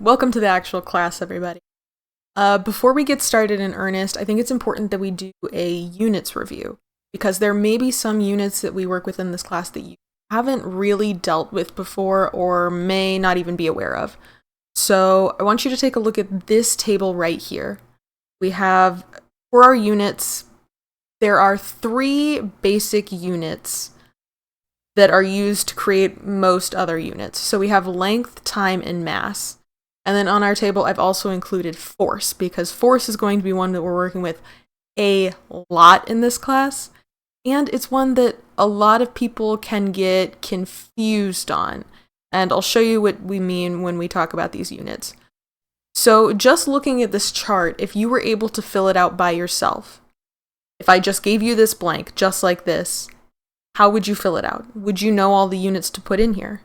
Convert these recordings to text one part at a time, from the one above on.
Welcome to the actual class, everybody. Before we get started in earnest, I think it's important that we do a units review, because there may be some units that we work with in this class that you haven't really dealt with before or may not even be aware of. So I want you to take a look at this table right here. We have, for our units, there are 3 basic units that are used to create most other units. So we have length, time, and mass. And then on our table, I've also included force, because force is going to be one that we're working with a lot in this class. And it's one that a lot of people can get confused on. And I'll show you what we mean when we talk about these units. So just looking at this chart, if you were able to fill it out by yourself, if I just gave you this blank, just like this, how would you fill it out? Would you know all the units to put in here?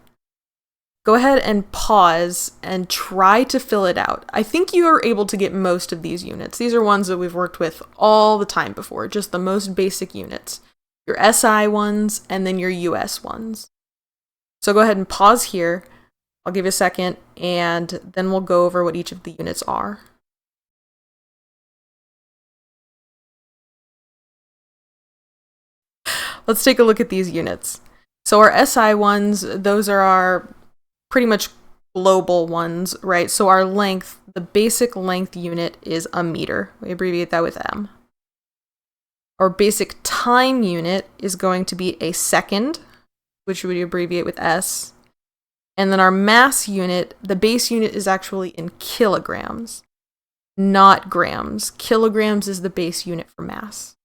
Go ahead and pause and try to fill it out. I think you are able to get most of these units. These are ones that we've worked with all the time before, just the most basic units. Your SI ones and then your US ones. So go ahead and pause here. I'll give you a second and then we'll go over what each of the units are. Let's take a look at these units. So our SI ones, those are our pretty much global ones, right? So our length, the basic length unit is a meter. We abbreviate that with M. Our basic time unit is going to be a second, which we abbreviate with S. And then our mass unit, the base unit is actually in kilograms, not grams. Kilograms is the base unit for mass.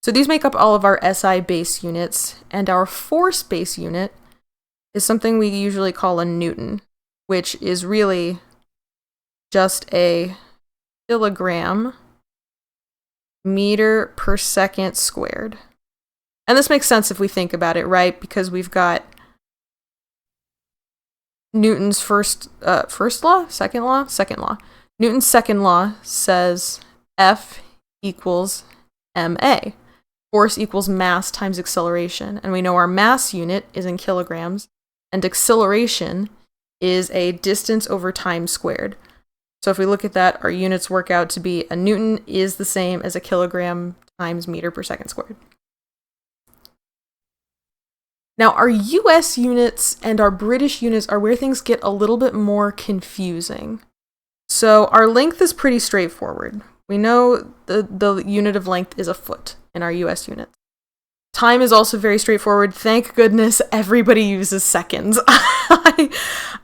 So these make up all of our SI base units, and our force base unit is something we usually call a Newton, which is really just a kilogram meter per second squared. And this makes sense if we think about it, right? Because we've got Newton's second law. Newton's second law says F equals ma. Force equals mass times acceleration. And we know our mass unit is in kilograms, and acceleration is a distance over time squared. So if we look at that, our units work out to be a Newton is the same as a kilogram times meter per second squared. Now our US units and our British units are where things get a little bit more confusing. So our length is pretty straightforward. We know the unit of length is a foot in our US units. Time is also very straightforward. Thank goodness everybody uses seconds.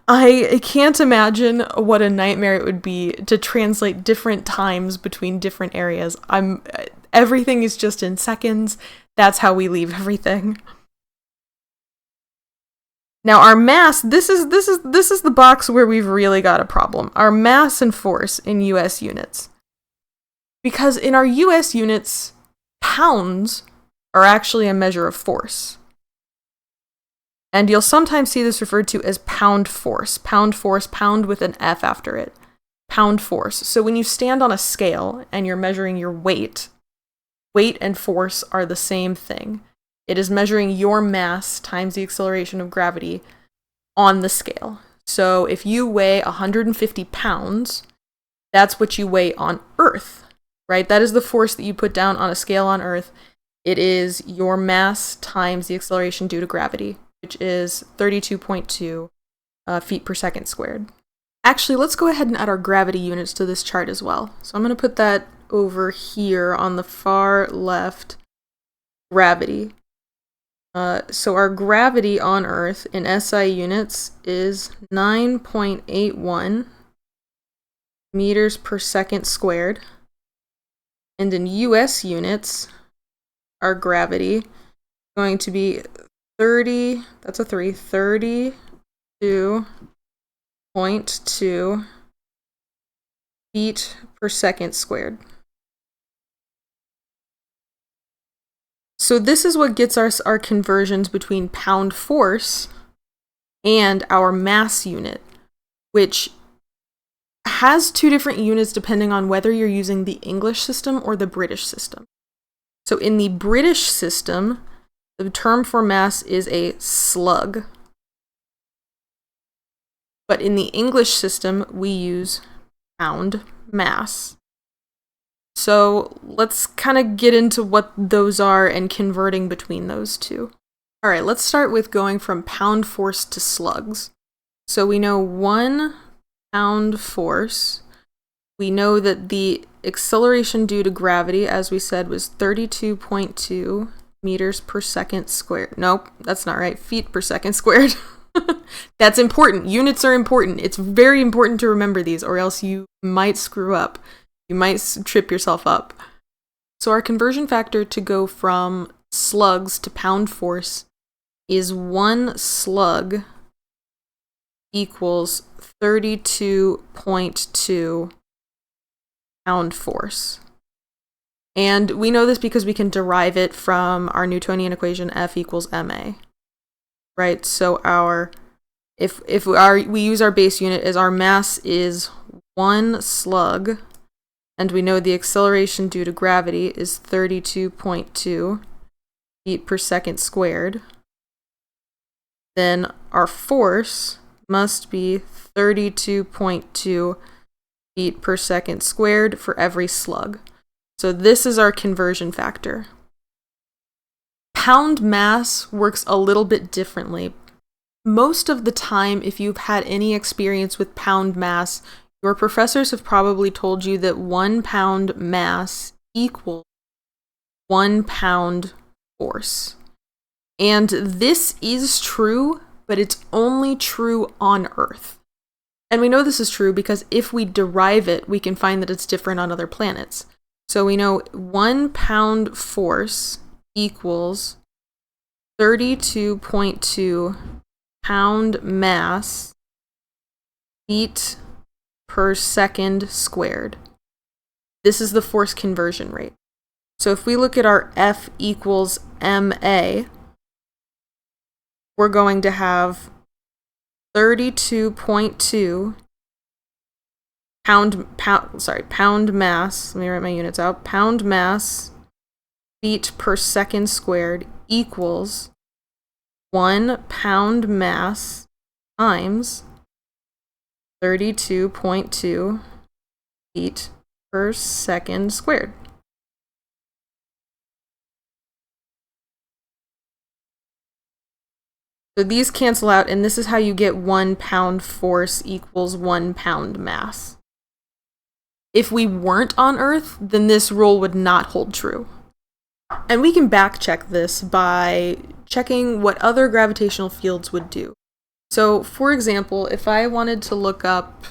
I can't imagine what a nightmare it would be to translate different times between different areas. Everything is just in seconds. That's how we leave everything. Now our mass, this is the box where we've really got a problem. Our mass and force in US units. Because in our US units, pounds are actually a measure of force. And you'll sometimes see this referred to as pound force, pound with an F after it. Pound force. So when you stand on a scale and you're measuring your weight and force are the same thing. It is measuring your mass times the acceleration of gravity on the scale. So if you weigh 150 pounds, that's what you weigh on Earth, right? That is the force that you put down on a scale on Earth. It is your mass times the acceleration due to gravity, which is 32.2 feet per second squared. Actually, let's go ahead and add our gravity units to this chart as well. So I'm going to put that over here on the far left, gravity. So our gravity on Earth in SI units is 9.81 meters per second squared. And in US units, our gravity is going to be 32.2 feet per second squared. So this is what gets us our conversions between pound force and our mass unit, which has 2 different units depending on whether you're using the English system or the British system. So in the British system, the term for mass is a slug. But in the English system, we use pound mass. So let's kind of get into what those are and converting between those two. All right, let's start with going from pound force to slugs. So we know 1 pound force. We know that the acceleration due to gravity, as we said, was 32.2 meters per second squared. Nope, that's not right. Feet per second squared. That's important. Units are important. It's very important to remember these, or else you might screw up. You might trip yourself up. So our conversion factor to go from slugs to pound force is 1 slug equals 32.2 pound force. And we know this because we can derive it from our Newtonian equation F equals ma. Right? So we use our base unit as our mass is 1 slug, and we know the acceleration due to gravity is 32.2 feet per second squared, then our force must be 32.2 feet per second squared for every slug. So this is our conversion factor. Pound mass works a little bit differently. Most of the time, if you've had any experience with pound mass, your professors have probably told you that 1 pound mass equals 1 pound force. And this is true, but it's only true on Earth. And we know this is true because if we derive it, we can find that it's different on other planets. So we know 1 pound force equals 32.2 pound mass feet per second squared. This is the force conversion rate. So if we look at our F equals ma, we're going to have 32.2 pound mass, let me write my units out, pound mass feet per second squared equals 1 pound mass times 32.2 feet per second squared. So these cancel out, and this is how you get 1 pound force equals 1 pound mass. If we weren't on Earth, then this rule would not hold true. And we can back check this by checking what other gravitational fields would do. So, for example, if I wanted to look up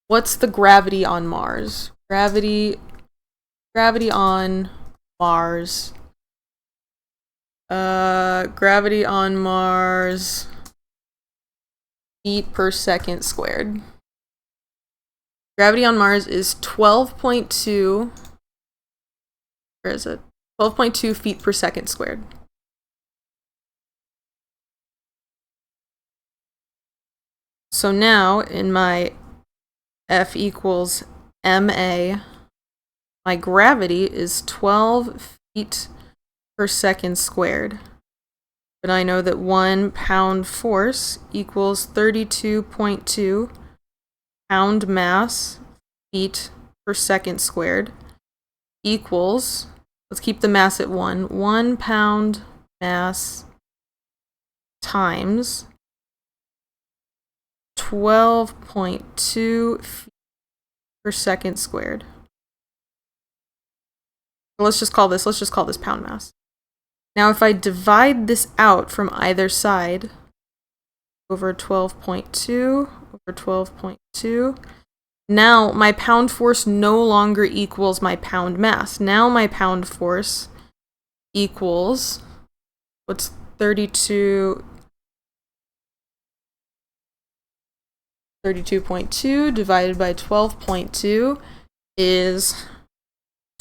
what's the gravity on Mars? Gravity on Mars. Gravity on Mars feet per second squared. Gravity on Mars is 12.2. Where is it? 12.2 feet per second squared. So now in my F equals ma, my gravity is 12 feet per second squared. But I know that 1 pound force equals 32.2 pound mass feet per second squared equals, let's keep the mass at 1 pound mass times 12.2 feet per second squared. Let's just call this pound mass. Now if I divide this out from either side over 12.2 over 12.2, now my pound force no longer equals my pound mass. Now my pound force equals, what's 32.2 divided by 12.2 is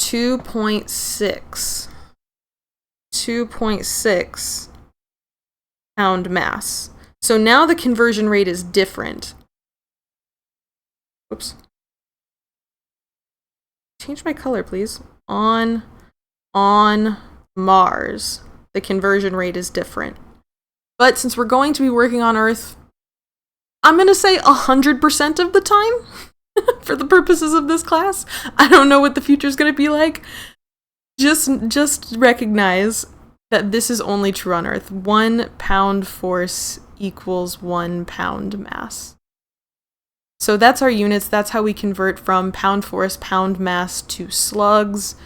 2.6 pound mass. So now the conversion rate is different. Whoops. Change my color, please. On Mars, the conversion rate is different. But since we're going to be working on Earth, I'm going to say 100% of the time for the purposes of this class. I don't know what the future is going to be like. Just recognize that this is only true on Earth. 1 pound force equals 1 pound mass. So that's our units. That's how we convert from pound force, pound mass to slugs.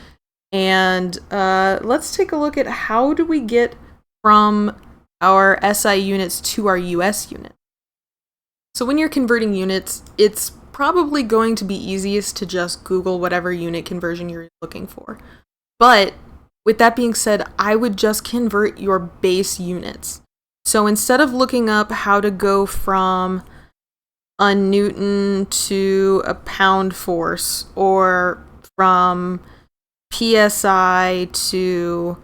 And let's take a look at how do we get from our SI units to our US units. So when you're converting units, it's probably going to be easiest to just Google whatever unit conversion you're looking for. But with that being said, I would just convert your base units. So instead of looking up how to go from a Newton to a pound force, or from PSI to,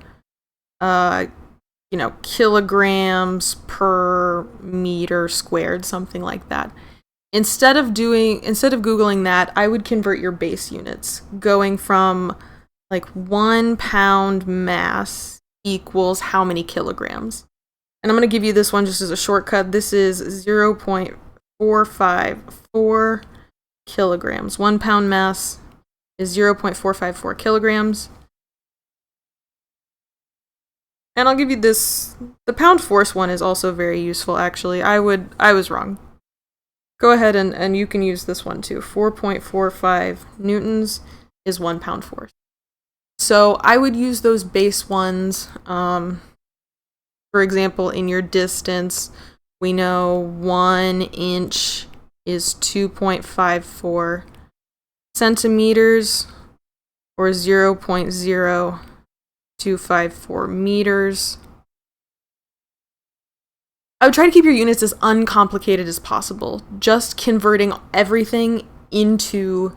kilograms per meter squared, something like that. Instead of Googling that, I would convert your base units, going from like 1 pound mass equals how many kilograms. And I'm going to give you this one just as a shortcut. This is 0.454 kilograms. 1 pound mass is 0.454 kilograms. And I'll give you this. The pound force one is also very useful, actually. I was wrong. Go ahead and you can use this one too. 4.45 newtons is 1 pound force. So I would use those base ones. For example, in your distance, we know 1 inch is 2.54 centimeters, or 0.0254 meters. I would try to keep your units as uncomplicated as possible, just converting everything into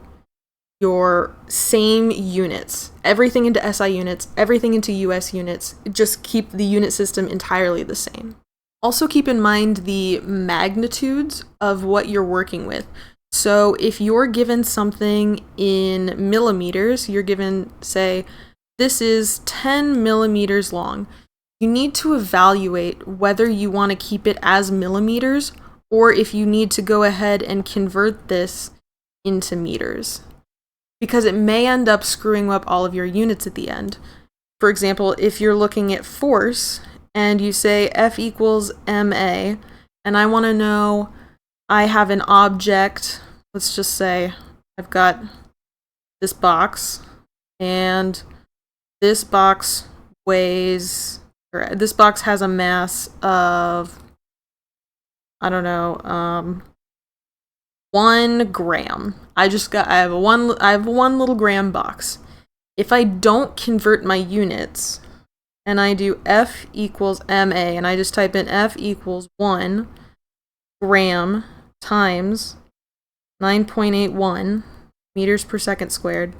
your same units, everything into SI units, everything into US units. Just keep the unit system entirely the same. Also keep in mind the magnitudes of what you're working with. So if you're given something in millimeters, you're given, say, this is 10 millimeters long. You need to evaluate whether you want to keep it as millimeters or if you need to go ahead and convert this into meters, because it may end up screwing up all of your units at the end. For example, if you're looking at force and you say F equals ma, and I want to know, I have an object, let's just say I've got this box, and this box weighs, or this box has a mass of, I don't know, 1 gram. I have a one little gram box. If I don't convert my units and I do F equals ma, and I just type in F equals 1 gram times 9.81 meters per second squared,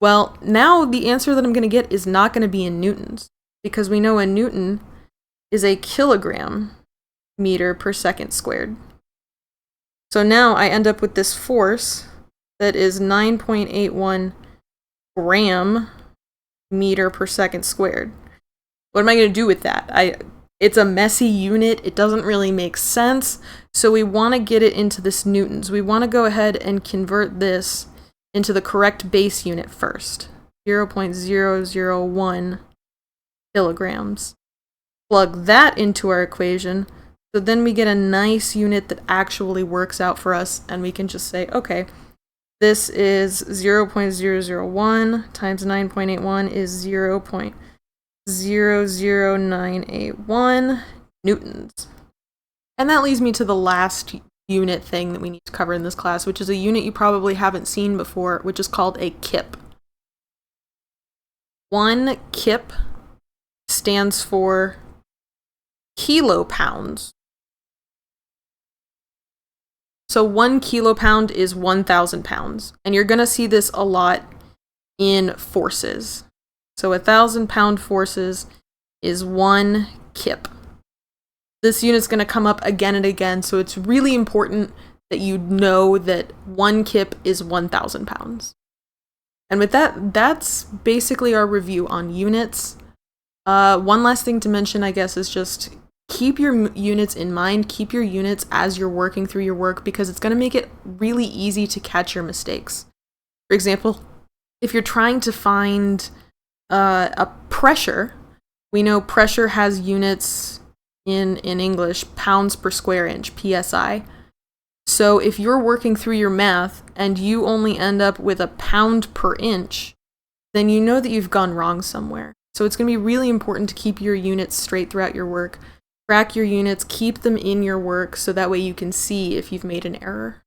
well, now the answer that I'm going to get is not going to be in newtons, because we know a newton is a kilogram meter per second squared. So now I end up with this force that is 9.81 gram meter per second squared. What am I going to do with that? It's a messy unit. It doesn't really make sense. So we want to get it into this newtons. We want to go ahead and convert this into the correct base unit first. 0.001 kilograms. Plug that into our equation. So then we get a nice unit that actually works out for us, and we can just say, okay, this is 0.001 times 9.81 is 0.00981 newtons. And that leads me to the last unit thing that we need to cover in this class, which is a unit you probably haven't seen before, which is called a kip. 1 kip stands for kilopounds. So 1 kilopound is 1,000 pounds. And you're going to see this a lot in forces. So 1,000 pound forces is 1 kip. This unit's going to come up again and again, so it's really important that you know that 1 kip is 1,000 pounds. And with that, that's basically our review on units. One last thing to mention, I guess, is just keep your units in mind, keep your units as you're working through your work, because it's going to make it really easy to catch your mistakes. For example, if you're trying to find a pressure, we know pressure has units in English, pounds per square inch, PSI. So if you're working through your math and you only end up with a pound per inch, then you know that you've gone wrong somewhere. So it's going to be really important to keep your units straight throughout your work. Track your units, keep them in your work, so that way you can see if you've made an error.